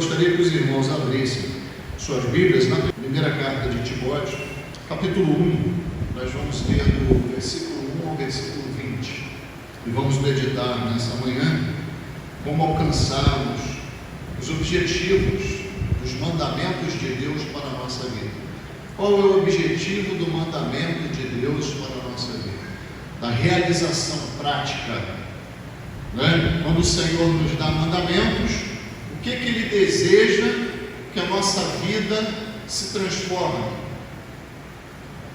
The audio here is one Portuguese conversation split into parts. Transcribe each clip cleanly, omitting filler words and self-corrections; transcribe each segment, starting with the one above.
gostaria que os irmãos abrissem suas Bíblias na primeira carta de Timóteo, capítulo 1. Nós vamos ler do versículo 1 ao versículo 20 e vamos meditar nessa manhã como alcançarmos os objetivos dos mandamentos de Deus para a nossa vida. Qual é o objetivo do mandamento de Deus para a nossa vida? Da realização prática, né? Quando o Senhor nos dá mandamentos, o que Ele deseja que a nossa vida se transforme?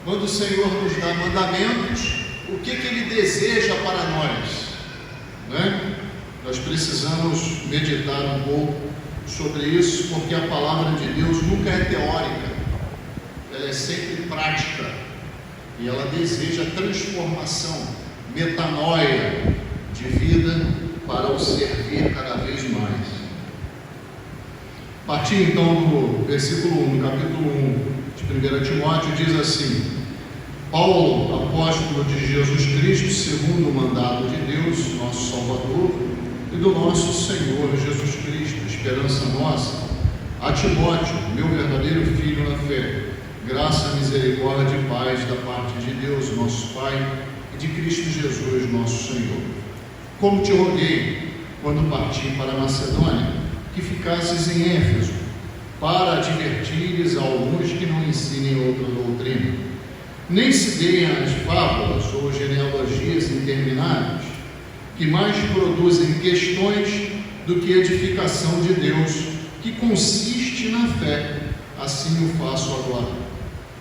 Quando o Senhor nos dá mandamentos, o que Ele deseja para nós, né? Nós precisamos meditar um pouco sobre isso, porque a palavra de Deus nunca é teórica, ela é sempre prática, e ela deseja transformação, metanoia de vida para o servir cada vez mais. Partir então do versículo 1, do capítulo 1 de 1 Timóteo, diz assim: Paulo, apóstolo de Jesus Cristo, segundo o mandado de Deus, nosso Salvador, e do nosso Senhor Jesus Cristo, esperança nossa, a Timóteo, meu verdadeiro filho na fé, graça, misericórdia e paz da parte de Deus, nosso Pai, e de Cristo Jesus, nosso Senhor. Como te roguei, quando parti para a Macedônia, que ficasses em Éfeso, para advertires a alguns que não ensinem outra doutrina, nem se deem as fábulas ou genealogias intermináveis, que mais produzem questões do que edificação de Deus, que consiste na fé. Assim o faço agora.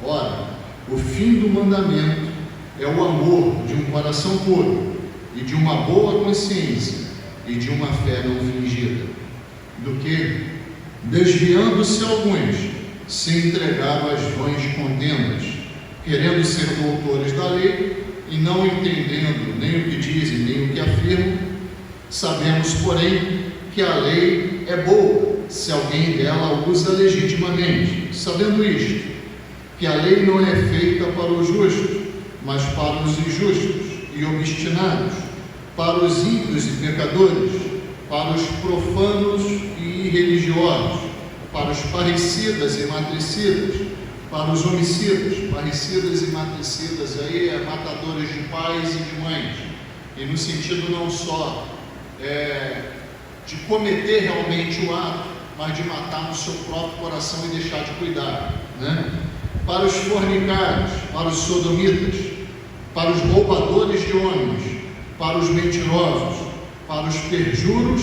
Ora, o fim do mandamento é o amor de um coração puro e de uma boa consciência e de uma fé não fingida, do que, desviando-se alguns, se entregaram às vãs contendas, querendo ser doutores da lei e não entendendo nem o que dizem nem o que afirmam. Sabemos, porém, que a lei é boa se alguém dela usa legitimamente, sabendo isto, que a lei não é feita para os justos, mas para os injustos e obstinados, para os ímpios e pecadores, para os profanos e irreligiosos, para os parricidas e matricidas, para os homicidas. Parricidas e matricidas aí é matadores de pais e de mães, e no sentido não só de cometer realmente o ato, mas de matar no seu próprio coração e deixar de cuidar, né? Para os fornicários, para os sodomitas, para os roubadores de homens, para os mentirosos, para os perjuros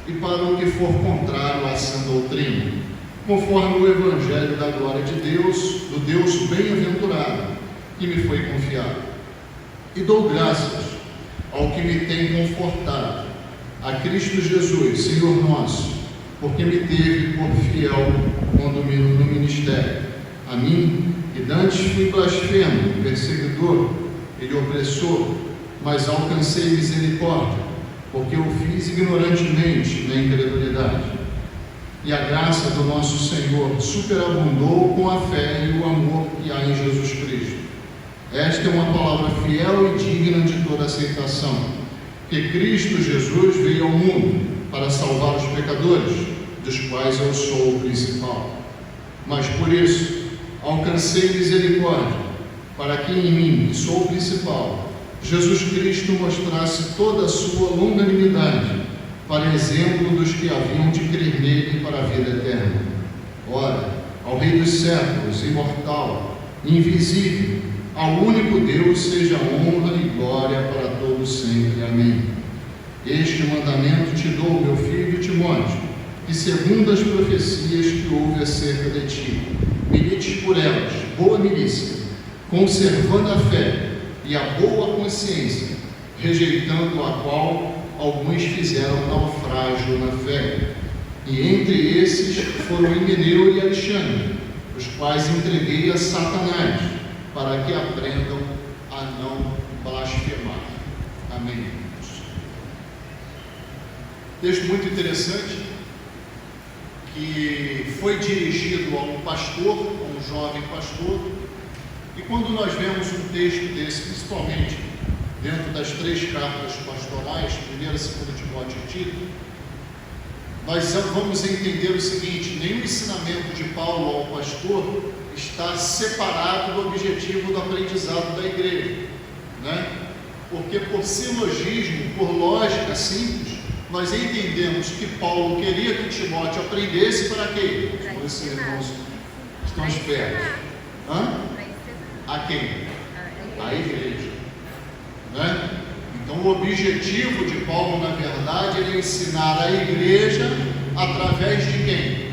e para o que for contrário à sã doutrina, conforme o Evangelho da glória de Deus, do Deus bem-aventurado, que me foi confiado. E dou graças ao que me tem confortado, a Cristo Jesus, Senhor nosso, porque me teve por fiel no ministério. A mim, que dantes fui blasfemo, perseguidor e opressor, mas alcancei misericórdia, porque o fiz ignorantemente na incredulidade. E a graça do nosso Senhor superabundou com a fé e o amor que há em Jesus Cristo. Esta é uma palavra fiel e digna de toda aceitação, que Cristo Jesus veio ao mundo para salvar os pecadores, dos quais eu sou o principal. Mas por isso alcancei misericórdia, para que em mim, que sou o principal, Jesus Cristo mostrasse toda a sua longanimidade, para exemplo dos que haviam de crer nele para a vida eterna. Ora, ao Rei dos séculos, imortal, invisível, ao único Deus seja honra e glória para todos sempre. Amém. Este mandamento te dou, meu filho Timóteo, que segundo as profecias que houve acerca de ti, milites por elas, boa milícia, conservando a fé e a boa consciência, rejeitando a qual alguns fizeram naufrágio na fé. E entre esses foram Himeneu e Alexandre, os quais entreguei a Satanás, para que aprendam a não blasfemar. Amém. Texto muito interessante, que foi dirigido a um pastor, a um jovem pastor. E quando nós vemos um texto desse, principalmente dentro das três cartas pastorais, 1ª, 2ª Timóteo e Tito, nós vamos entender o seguinte: nenhum ensinamento de Paulo ao pastor está separado do objetivo do aprendizado da igreja, né? Porque por silogismo, por lógica simples, nós entendemos que Paulo queria que Timóteo aprendesse para quê? Os seus irmãos estão espertos. A quem? A igreja, né? Então o objetivo de Paulo, na verdade, é ensinar a igreja através de quem?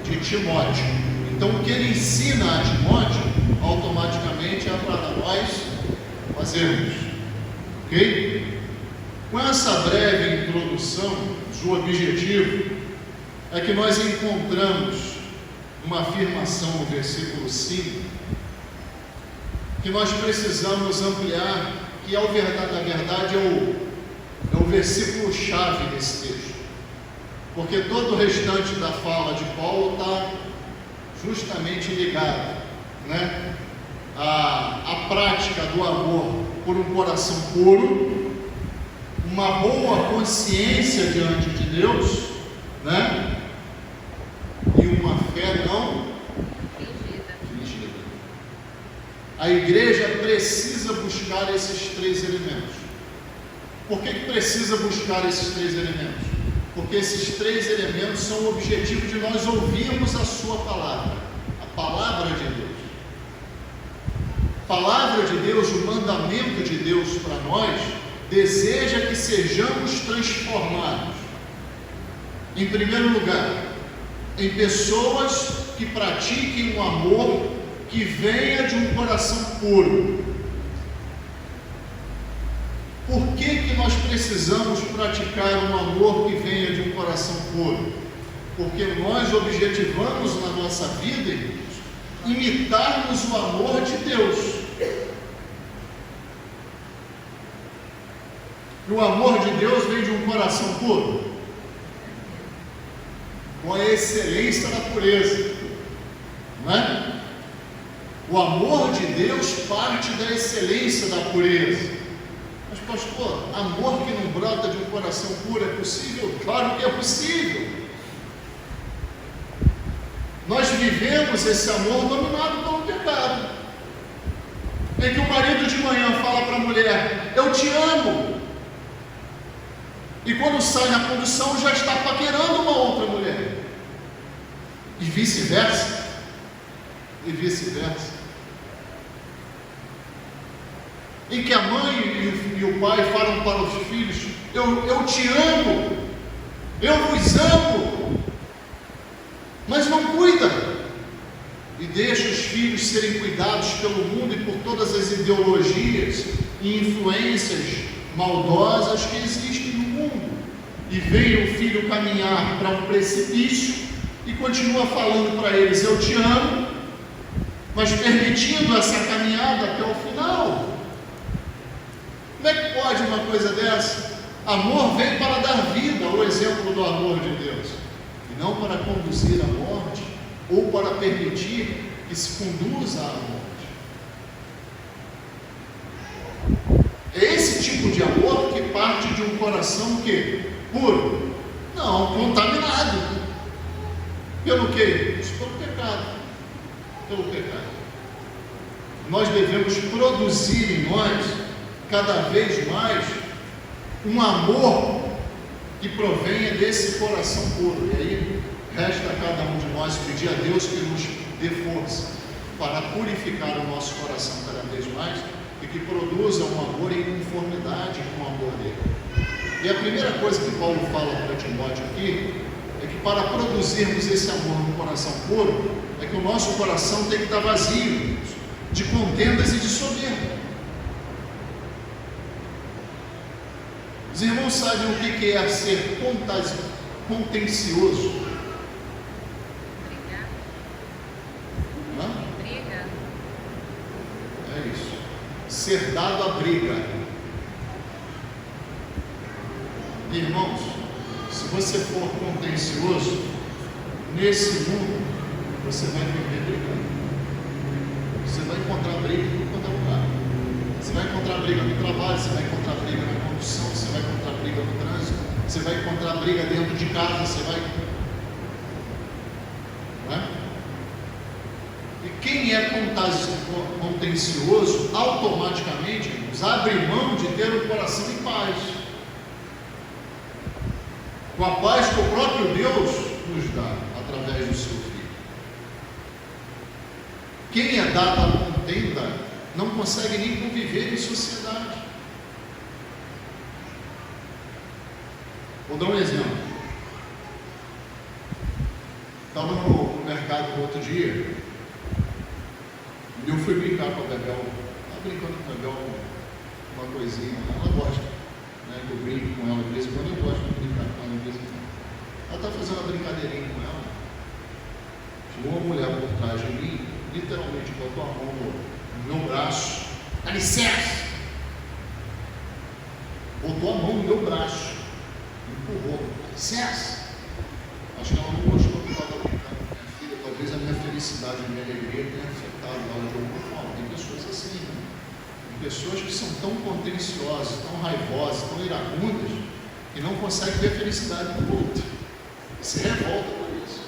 De Timóteo. Então o que ele ensina a Timóteo, automaticamente é para nós fazermos. Ok? Com essa breve introdução, o objetivo é que nós encontramos uma afirmação no versículo 5, que nós precisamos ampliar, que na verdade é o versículo chave desse texto, porque todo o restante da fala de Paulo está justamente ligado, né, à prática do amor por um coração puro, uma boa consciência diante de Deus, né, e uma fé não fingida. A igreja precisa buscar esses três elementos. Por que precisa buscar esses três elementos? Porque esses três elementos são o objetivo de nós ouvirmos a sua palavra, a palavra de Deus. A palavra de Deus, o mandamento de Deus para nós, deseja que sejamos transformados, em primeiro lugar, em pessoas que pratiquem um amor que venha de um coração puro. Por que nós precisamos praticar um amor que venha de um coração puro? Porque nós objetivamos na nossa vida, imitarmos o amor de Deus. E o amor de Deus vem de um coração puro, com a excelência da pureza, não é? O amor de Deus parte da excelência da pureza. Mas pastor, amor que não brota de um coração puro é possível? Claro que é possível. Nós vivemos esse amor dominado pelo pecado, em que o marido de manhã fala para a mulher: eu te amo, e quando sai na condução já está paquerando uma outra mulher, e vice-versa, em que a mãe e o pai falam para os filhos: eu te amo, eu vos amo, mas não cuida, e deixa os filhos serem cuidados pelo mundo e por todas as ideologias e influências maldosas que existem no mundo, e vem o filho caminhar para um precipício e continua falando para eles: eu te amo, mas permitindo essa caminhada até o final. Como é que pode uma coisa dessa? Amor vem para dar vida, o exemplo do amor de Deus, e não para conduzir à morte, ou para permitir que se conduza à morte. É esse tipo de amor que parte de um coração que? Puro? Não, contaminado. Pelo quê? Pelo pecado. Pelo pecado. Nós devemos produzir em nós cada vez mais um amor que provenha desse coração puro. E aí resta a cada um de nós pedir a Deus que nos dê força para purificar o nosso coração cada vez mais e que produza um amor em conformidade com o amor dele. E a primeira coisa que Paulo fala para Timóteo aqui é que para produzirmos esse amor no coração puro, é que o nosso coração tem que estar vazio de contendas e de soberba. Os irmãos sabem o que é ser contencioso? Briga. É isso. Ser dado a briga. Irmãos, se você for contencioso, nesse mundo, você vai viver brigando. Você vai encontrar briga em todo lugar. Você vai encontrar briga no trabalho, você vai encontrar briga na condução, você vai encontrar briga no trânsito, você vai encontrar briga dentro de casa, você vai... Não é? E quem é contencioso, automaticamente, irmãos, abre mão de ter um coração em paz. Com a paz que o próprio Deus nos dá, através do seu Filho. Quem é dado à contenda, não consegue nem conviver em sociedade. Vou dar um exemplo. Estava no mercado no outro dia, e eu fui brincar com a Bebel. Estava brincando com a Bebel uma coisinha, ela gosta, né? Eu brinco com ela de vez em quando, eu gosto de brincar com ela de vez em quando. Ela estava fazendo uma brincadeirinha com ela. Chegou uma mulher por trás de mim, literalmente botou a mão no meu braço. Dá licença! Botou a mão no meu braço, empurrou. Dá licença! Acho que ela não gostou que eu estava brincando com minha filha. Talvez a minha felicidade, a minha alegria tenha afetado ela de alguma forma. Tem pessoas assim, né? Tem pessoas que são tão contenciosas, tão raivosas, tão iracundas, que não conseguem ver a felicidade do outro. E se revolta por isso.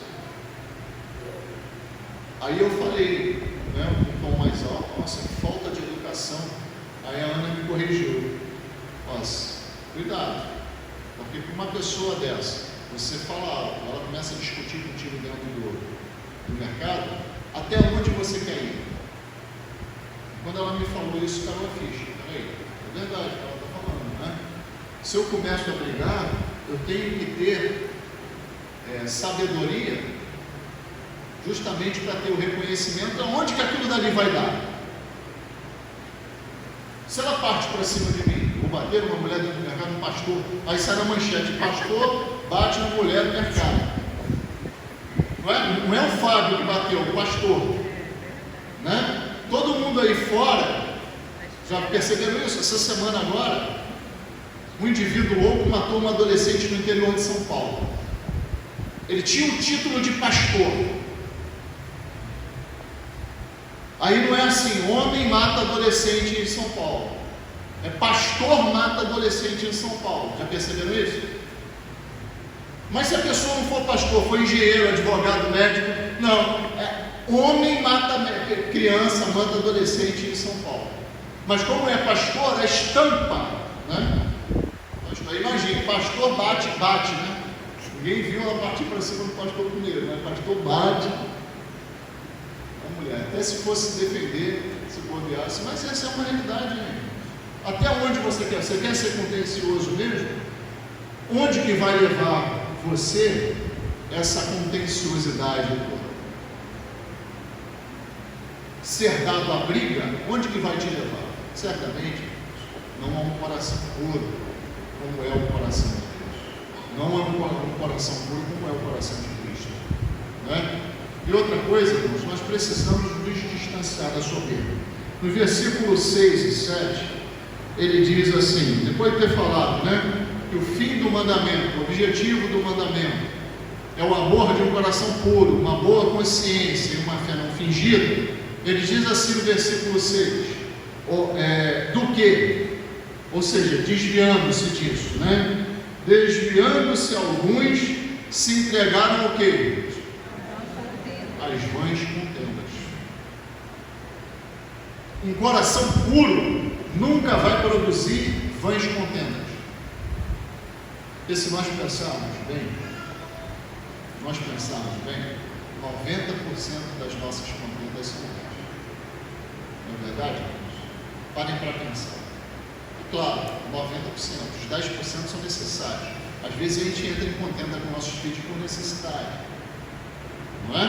Aí eu falei, né, com um tom mais alto, nossa, que falta de educação. Aí a Ana me corrigiu. Nossa, cuidado, porque para uma pessoa dessa, você fala alto, ela começa a discutir contigo dentro do mercado, até onde você quer ir? Quando ela me falou isso, caiu a ficha. Peraí, é verdade o que ela está falando, né? Se eu começo a brigar, eu tenho que ter sabedoria, justamente para ter o reconhecimento aonde que aquilo dali vai dar. Se ela parte para cima de mim, vou bater uma mulher dentro do mercado, um pastor, aí sai na manchete, pastor bate uma mulher no mercado. Não é o Fábio que bateu, o pastor, né? Todo mundo aí fora, já perceberam isso? Essa semana agora, um indivíduo louco matou uma adolescente no interior de São Paulo. Ele tinha o título de pastor. Aí não é assim, homem mata adolescente em São Paulo. É pastor mata adolescente em São Paulo. Já perceberam isso? Mas se a pessoa não for pastor, for engenheiro, advogado, médico, não. Homem mata criança, mata adolescente em São Paulo. Mas como é pastor, é estampa, né? Pastor, imagine, pastor bate, né? Ninguém viu ela partir para cima do pastor primeiro, né? Pastor bate a mulher, até se fosse defender, se bobeasse, mas essa é uma realidade, né? Até onde você quer? Você quer ser contencioso mesmo? Onde que vai levar você essa contenciosidade? Ser dado a briga, onde que vai te levar? Certamente não há um coração puro como é o coração de Deus. Não há um coração puro como é o coração de Cristo, né? E outra coisa, irmãos, nós precisamos nos distanciar da soberba. No versículo 6 e 7, ele diz assim, depois de ter falado, né, que o fim do mandamento, o objetivo do mandamento é o amor de um coração puro, uma boa consciência e uma fé não fingida, ele diz assim no versículo 6, do que? Ou seja, desviando-se disso, né? Desviando-se alguns, se entregaram ao quê? As vãs contendas. Um coração puro nunca vai produzir vãs contendas. E se nós pensarmos bem, 90% das nossas contendas são vãs. Não é verdade? Parem para pensar. É claro, 90%, os 10% são necessários. Às vezes a gente entra em contenda com nossos filhos por necessidade. Não é?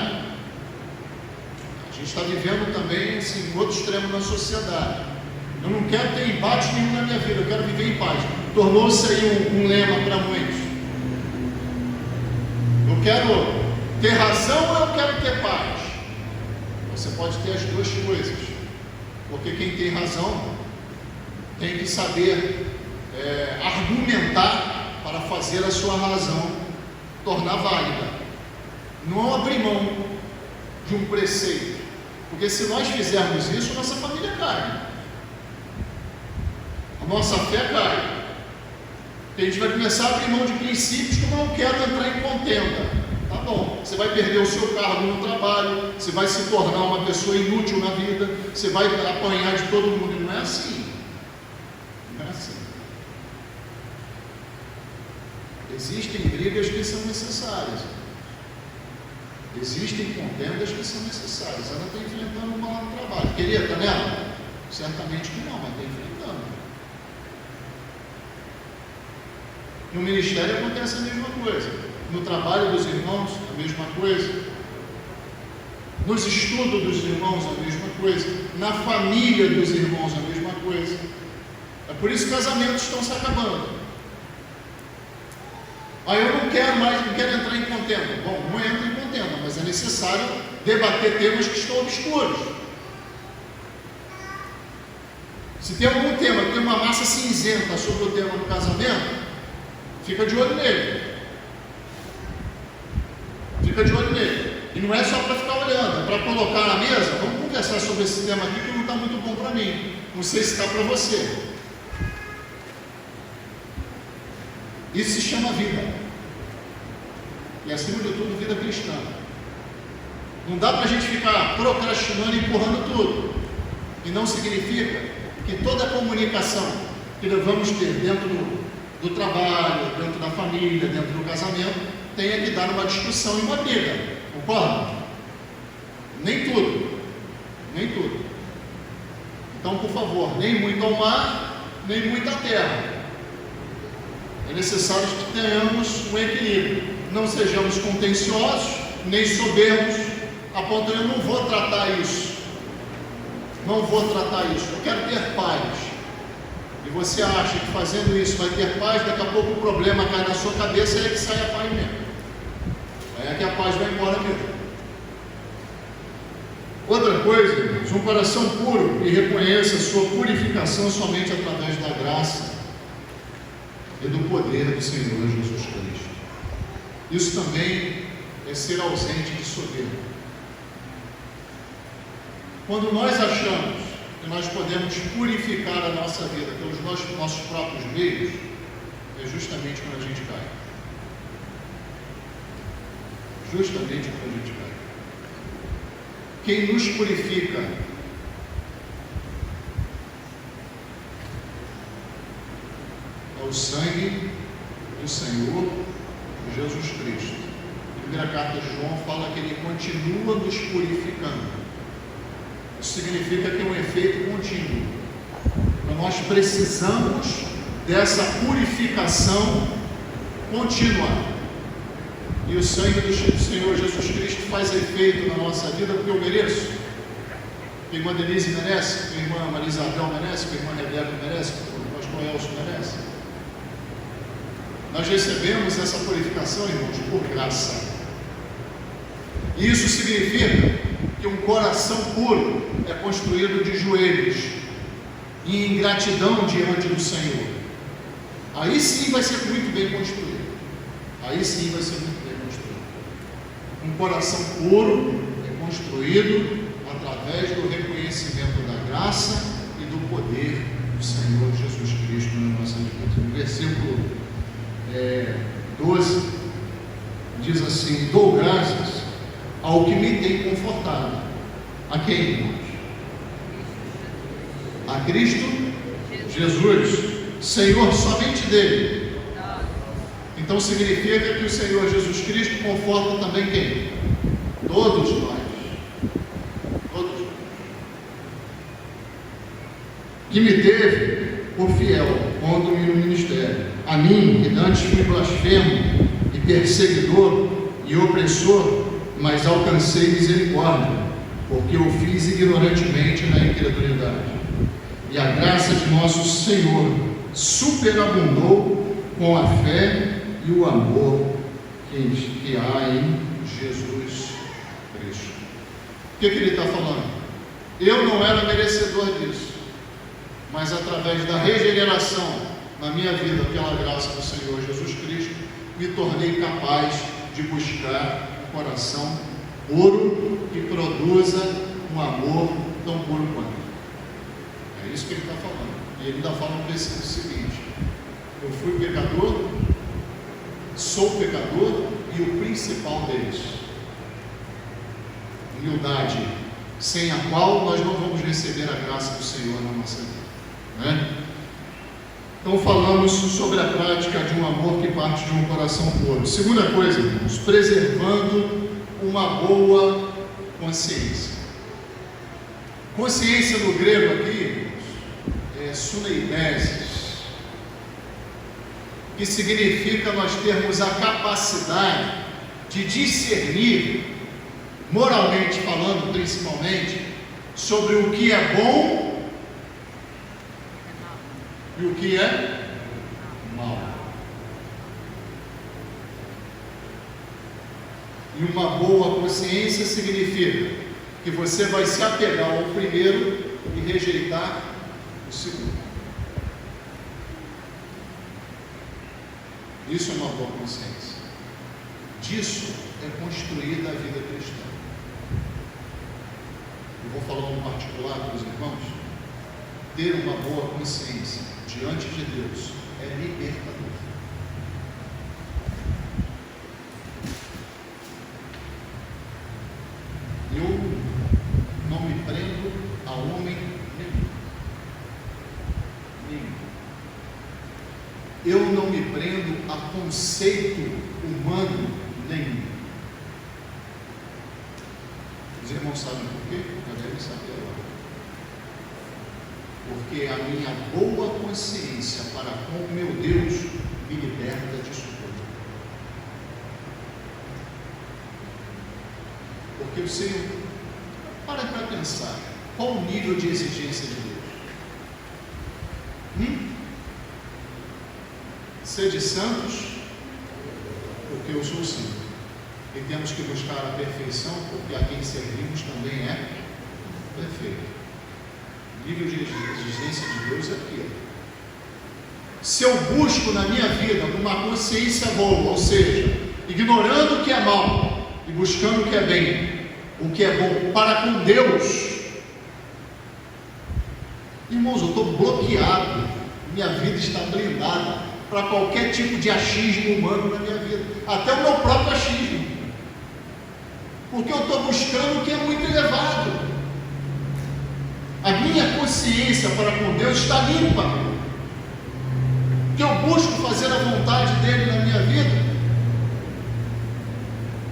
A gente está vivendo também assim, outro extremo na sociedade. Eu não quero ter embate nenhum na minha vida, eu quero viver em paz. Tornou-se aí um lema para muitos. Eu quero ter razão ou eu quero ter paz? Você pode ter as duas coisas, porque quem tem razão tem que saber argumentar para fazer a sua razão tornar válida. Não abrir mão de um preceito, porque se nós fizermos isso, nossa família cai, a nossa fé cai. Que a gente vai começar a abrir mão de princípios como eu não quero entrar em contenda. Tá bom, você vai perder o seu cargo no trabalho, você vai se tornar uma pessoa inútil na vida, você vai apanhar de todo mundo. Não é assim. Não é assim. Existem brigas que são necessárias. Existem contendas que são necessárias. Ela está enfrentando uma lá no trabalho. Queria estar nela? Certamente que não, mas está enfrentando. No ministério acontece a mesma coisa. No trabalho dos irmãos, a mesma coisa. Nos estudos dos irmãos, a mesma coisa. Na família dos irmãos, a mesma coisa. É por isso que casamentos estão se acabando. Aí eu não quero mais, não quero entrar em contenda. Bom, não entro em contenda, mas é necessário debater temas que estão obscuros. Se tem algum tema que tem uma massa cinzenta sobre o tema do casamento, fica de olho nele. Fica de olho nele. E não é só para ficar olhando, é para colocar na mesa. Vamos conversar sobre esse tema aqui que não está muito bom para mim. Não sei se está para você. Isso se chama vida. E acima de tudo, vida cristã. Não dá para a gente ficar procrastinando e empurrando tudo. E não significa que toda a comunicação que vamos ter dentro do trabalho, dentro da família, dentro do casamento, tenha que dar uma discussão e uma briga. Concorda? Nem tudo. Nem tudo. Então, por favor, nem muito ao mar, nem muito à terra. É necessário que tenhamos um equilíbrio. Não sejamos contenciosos, nem soberbos, a ponto de eu não vou tratar isso. Não vou tratar isso. Eu quero ter paz. E você acha que fazendo isso vai ter paz, daqui a pouco o problema cai na sua cabeça e é que sai a paz mesmo. Aí é que a paz vai embora mesmo. Outra coisa, irmãos, um coração puro e reconheça sua purificação somente através da graça e do poder do Senhor Jesus Cristo. Isso também é ser ausente de soberba. Quando nós achamos que nós podemos purificar a nossa vida pelos nossos próprios meios, é justamente quando a gente cai. Justamente quando a gente cai. Quem nos purifica é o sangue do Senhor Jesus Cristo. A primeira carta de João fala que ele continua nos purificando. Isso significa que é um efeito contínuo. Então nós precisamos dessa purificação contínua. E o sangue do Senhor Jesus Cristo faz efeito na nossa vida porque eu mereço. A irmã Denise merece, a irmã Maria Isabel merece, a irmã Rebeca merece, o pastor Elcio merece. Nós recebemos essa purificação, irmãos, por graça. E isso significa que um coração puro é construído de joelhos e em gratidão diante do Senhor. Aí sim vai ser muito bem construído. Aí sim vai ser muito bem construído. Um coração puro é construído através do reconhecimento da graça e do poder do Senhor Jesus Cristo na nossa vida. No versículo 12 diz assim: dou graças ao que me tem confortado. A quem, irmãos? A Cristo Jesus, Senhor somente dele. Então significa que o Senhor Jesus Cristo conforta também quem? Todos nós. Todos nós. Que me teve por fiel, pondo-me no ministério. A mim, que antes fui blasfemo e perseguidor e opressor, mas alcancei misericórdia, porque eu fiz ignorantemente na incredulidade. E a graça de nosso Senhor superabundou com a fé e o amor que há em Jesus Cristo. O que ele está falando? Eu não era merecedor disso, mas através da regeneração na minha vida, pela graça do Senhor Jesus Cristo, me tornei capaz de buscar um coração puro que produza um amor tão puro quanto. É isso que ele está falando. E ele ainda fala no versículo seguinte: Eu fui pecador, sou pecador e o principal deles, humildade, sem a qual nós não vamos receber a graça do Senhor na nossa vida, né? Então falamos sobre a prática de um amor que parte de um coração puro. Segunda coisa, irmãos, preservando uma boa consciência. Consciência no grego aqui, irmãos, é suneidesis, que significa nós termos a capacidade de discernir, moralmente falando principalmente, sobre o que é bom e o que é mal. E uma boa consciência significa que você vai se apegar ao primeiro e rejeitar o segundo. Isso é uma boa consciência. Disso é construída a vida cristã. Eu vou falar um particular para os irmãos. Ter uma boa consciência diante de Deus é libertador. Eu não me prendo a homem nenhum. Eu não me prendo a conceito humano nenhum. Os irmãos sabem por quê? Já devem saber agora. Porque a minha boa consciência para com meu Deus me liberta disso tudo. Porque o Senhor, para pensar, qual o nível de exigência de Deus? Sede santos, porque eu sou santo. E temos que buscar a perfeição, porque a quem servimos também é perfeito. O nível de exigência de Deus é aquilo. Se eu busco na minha vida uma consciência boa, ou seja, ignorando o que é mal e buscando o que é bem, o que é bom para com Deus, irmãos, eu estou bloqueado, minha vida está blindada para qualquer tipo de achismo humano na minha vida, até o meu próprio achismo, porque eu estou buscando o que é muito elevado. A minha consciência para com Deus está limpa, que eu busco fazer a vontade dele na minha vida.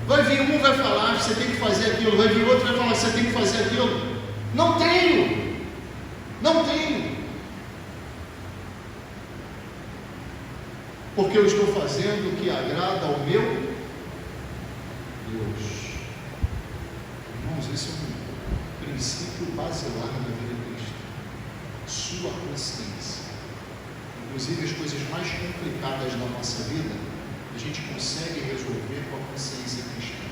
Vai vir um, vai falar, você tem que fazer aquilo, vai vir outro, vai falar, você tem que fazer aquilo. Não tenho. Porque eu estou fazendo o que agrada ao meu Deus. Irmãos, esse é um princípio basilar na vida cristã. Sua consciência. Inclusive as coisas mais complicadas da nossa vida, a gente consegue resolver com a consciência cristã.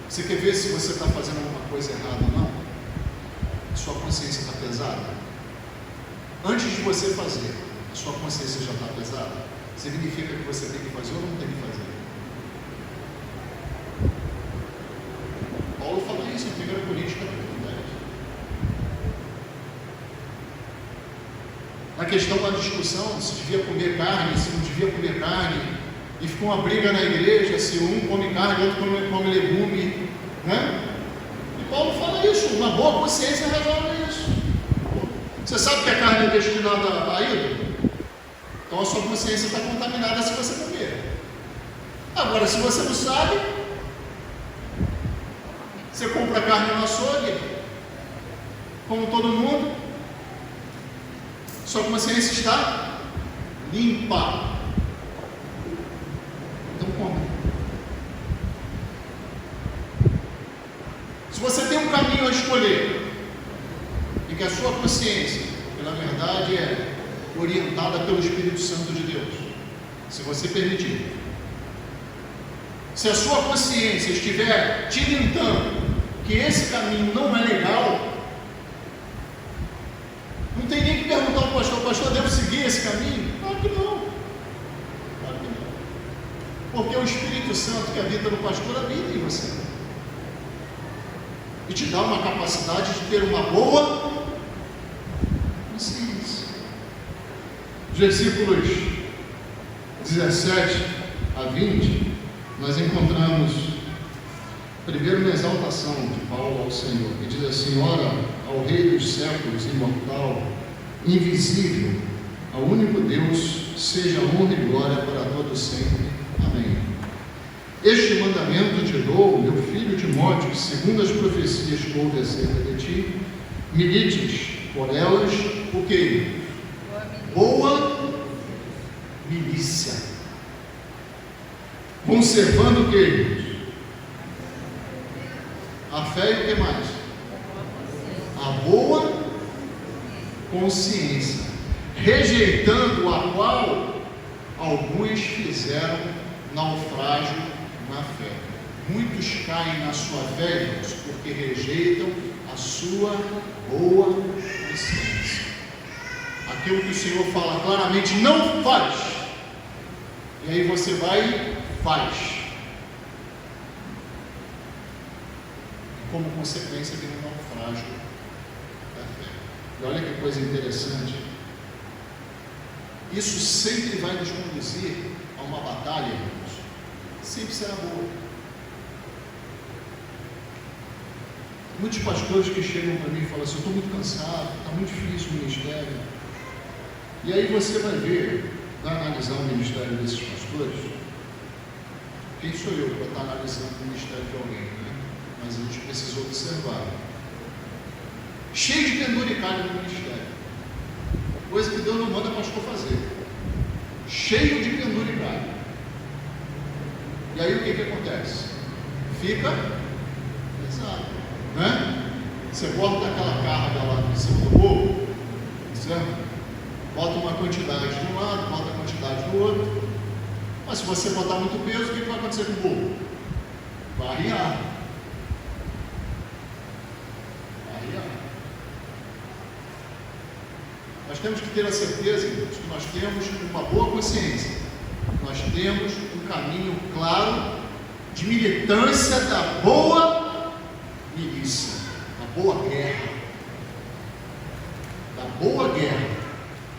Você quer ver se você está fazendo alguma coisa errada ou não? Sua consciência está pesada? Antes de você fazer, a sua consciência já está pesada? Significa que você tem que fazer ou não tem que fazer? Paulo fala isso em 1 Coríntios capítulo 10. Na questão da discussão, se devia comer carne, se não devia comer carne, e ficou uma briga na igreja, se um come carne, outro come legume, né? E Paulo fala isso, uma boa consciência resolve isso. Você sabe que a carne é destinada a ídolo? Então a sua consciência está contaminada se você comer. Agora, se você não sabe, você compra carne no açougue, como todo mundo, sua consciência está limpa. Então come. Se você tem um caminho a escolher, e que a sua consciência, pela verdade, é orientada pelo Espírito Santo de Deus, se você permitir, se a sua consciência estiver te tentando que esse caminho não é legal, não tem nem que perguntar ao pastor, devo seguir esse caminho? Claro que não. Claro que não. Porque o Espírito Santo que habita no pastor habita em você. E te dá uma capacidade de ter uma boa consciência. versículos 17 a 20, nós encontramos primeiro uma exaltação de Paulo ao Senhor, que diz assim: ora, ao Rei dos séculos, imortal, invisível, ao único Deus, seja honra e glória para todos sempre. Amém. Este mandamento te dou, meu filho Timóteo, segundo as profecias que houve acerca de ti, milites por elas o quê? Boa milícia, conservando o quê? A fé e o que mais? A boa consciência, rejeitando a qual alguns fizeram naufrágio na fé. Muitos caem na sua fé, irmãos, porque rejeitam a sua boa consciência. Aquilo que o Senhor fala claramente, não faz. E aí você vai e faz. E como consequência vem um naufrágio da fé. E olha que coisa interessante. Isso sempre vai nos conduzir a uma batalha, irmãos. Sempre será boa. Muitos pastores que chegam para mim e falam assim: eu estou muito cansado, está muito difícil o ministério. E aí você vai ver, vai analisar o ministério desses pastores. Quem sou eu para estar analisando o ministério de alguém, né? Mas a gente precisa observar. Cheio de penduricalho no ministério. Coisa que Deus não manda pastor fazer. Cheio de penduricalho. E aí o que acontece? Fica pesado, né? Você bota aquela carga lá em cima do morro, certo? Bota uma quantidade de um lado, bota a quantidade do outro. Mas se você botar muito peso, o que vai acontecer com o burro? Vai arriar. Vai arriar. Nós temos que ter a certeza, irmãos, que nós temos uma boa consciência. Nós temos um caminho claro de militância da boa milícia, da boa guerra. Da boa guerra.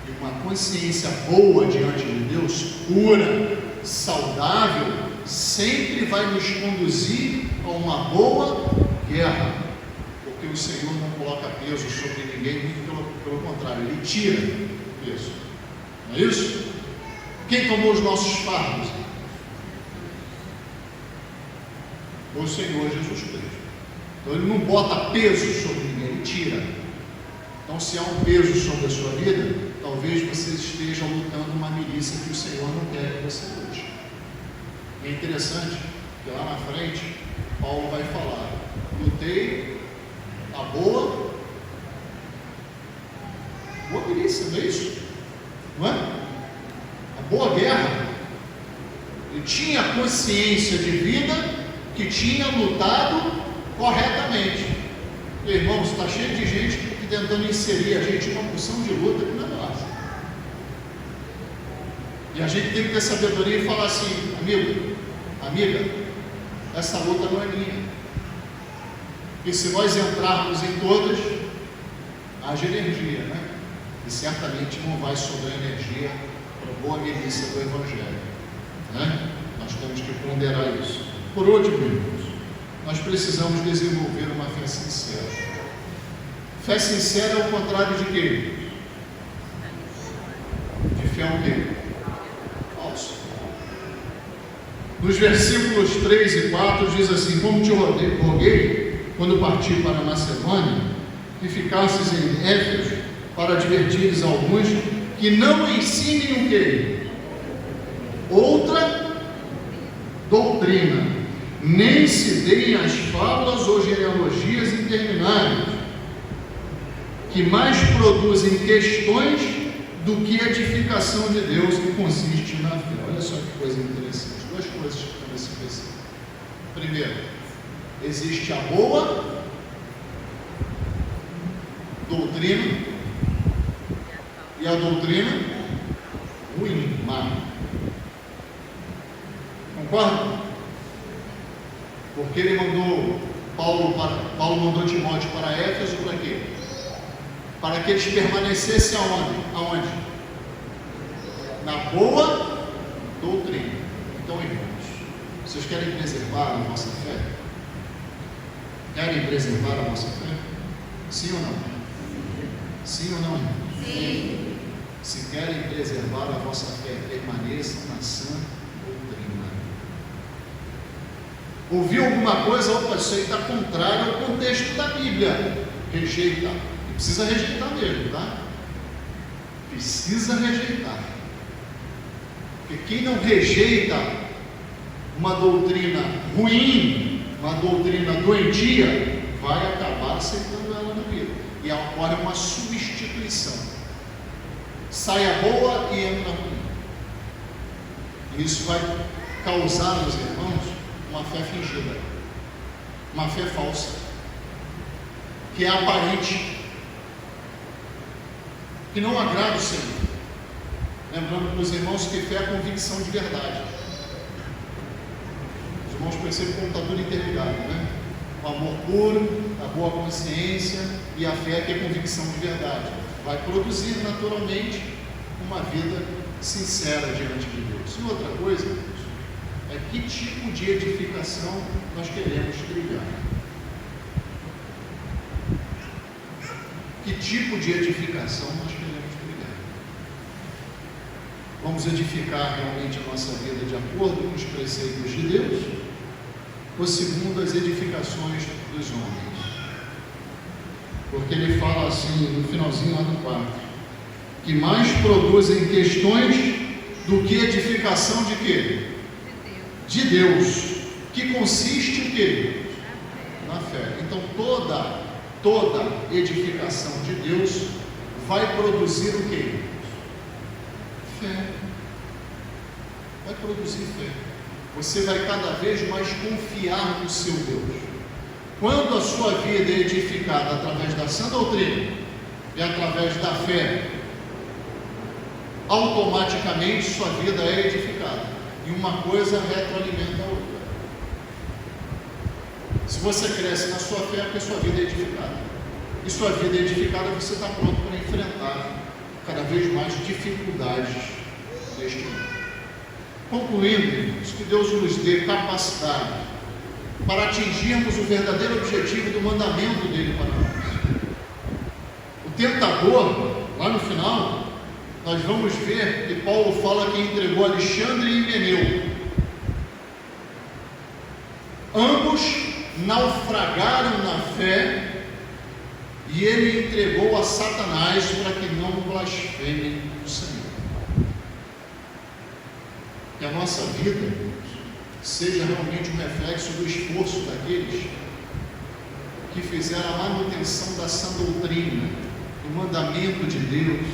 E uma consciência boa diante de Deus, pura, saudável, sempre vai nos conduzir a uma boa guerra, porque o Senhor não coloca peso sobre ninguém, muito pelo contrário, Ele tira peso. Não é isso? Quem tomou os nossos fardos? O Senhor Jesus Cristo. Então Ele não bota peso sobre ninguém, Ele tira. Então, se há um peso sobre a sua vida, talvez você esteja lutando uma milícia que o Senhor não quer que você lute. É interessante que lá na frente, Paulo vai falar: lutei a boa milícia, não é isso? Não é? A boa guerra. Ele tinha consciência de vida que tinha lutado corretamente. E, irmãos, está cheio de gente tentando inserir a gente em uma porção de luta que não é nossa. E a gente tem que ter sabedoria e falar assim: amigo, amiga, essa luta não é minha. E se nós entrarmos em todas, haja energia, né? E certamente não vai sobrar energia para a boa milícia do Evangelho, né? Nós temos que ponderar isso. Por último, irmãos, nós precisamos desenvolver uma fé sincera. Fé sincera é o contrário de quê? De fé o quê? Falso. Nos versículos 3 e 4 diz assim: como te roguei, quando parti para a Macedônia, que ficasses em Éfeso, para advertires alguns que não ensinem o quê? Outra doutrina, nem se deem as fábulas ou genealogias intermináveis, que mais produzem questões do que edificação de Deus, que consiste na fé. Olha só que coisa interessante. Duas coisas que estão nesse versículo. Primeiro, existe a boa doutrina e a doutrina ruim, má. Concorda? Porque ele mandou Paulo mandou Timóteo para Éfeso para quê? Para que eles permanecessem aonde? na boa doutrina. Então, irmãos, vocês querem preservar a nossa fé? Querem preservar a nossa fé? Sim ou não? Sim ou não, irmãos? Sim. Se querem preservar a vossa fé, permaneçam na sã doutrina. Ouviu alguma coisa, opa, isso aí está contrário ao contexto da Bíblia. Rejeita. E precisa rejeitar mesmo, tá? Precisa rejeitar. Porque quem não rejeita uma doutrina ruim, uma doutrina doentia, vai acabar aceitando ela na vida. E ocorre uma substituição. Sai a boa e entra a ruim. E isso vai causar nos irmãos uma fé fingida, uma fé falsa, que é aparente, que não agrada o Senhor. Lembrando para os irmãos que fé é convicção de verdade. Os irmãos percebem como está tudo interligado, né? O amor puro, a boa consciência e a fé que é convicção de verdade. Vai produzir naturalmente uma vida sincera diante de Deus. E outra coisa, é que tipo de edificação nós queremos trilhar. Que tipo de edificação nós queremos trilhar? Vamos edificar realmente a nossa vida de acordo com os preceitos de Deus ou segundo as edificações dos homens? Porque ele fala assim no finalzinho lá do 4, que mais produzem questões do que edificação de quê? De Deus, que consiste em quê? Na fé. Então toda edificação de Deus vai produzir o quê? Fé. Vai produzir fé. Você vai cada vez mais confiar no seu Deus. Quando a sua vida é edificada através da sã doutrina e através da fé, automaticamente sua vida é edificada. E uma coisa retroalimenta a outra. Se você cresce na sua fé, é porque sua vida é edificada. E sua vida é edificada, você está pronto para enfrentar cada vez mais dificuldades deste mundo. Concluindo, que Deus nos dê capacidade para atingirmos o verdadeiro objetivo do mandamento dele para nós. O tentador, lá no final, nós vamos ver que Paulo fala que entregou Alexandre e Himeneu. Ambos naufragaram na fé e ele entregou a Satanás para que não blasfemem o Senhor. Que a nossa vida seja realmente um reflexo do esforço daqueles que fizeram a manutenção da sã doutrina, do mandamento de Deus.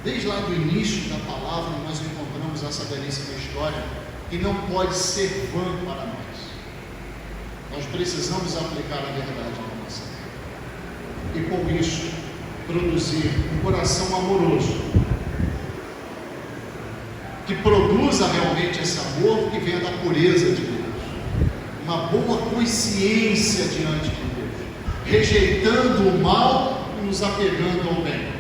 Desde lá do início da palavra, nós encontramos essa belíssima história que não pode ser vã para nós. Nós precisamos aplicar a verdade na nossa vida. E com isso, produzir um coração amoroso, que produza realmente esse amor que venha da pureza de Deus. Uma boa consciência diante de Deus, rejeitando o mal e nos apegando ao bem.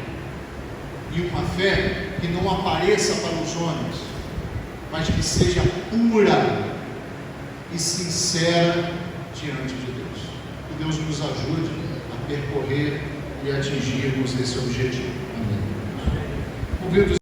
E uma fé que não apareça para os homens, mas que seja pura e sincera diante de Deus. Que Deus nos ajude a percorrer e atingirmos esse objetivo. Amém.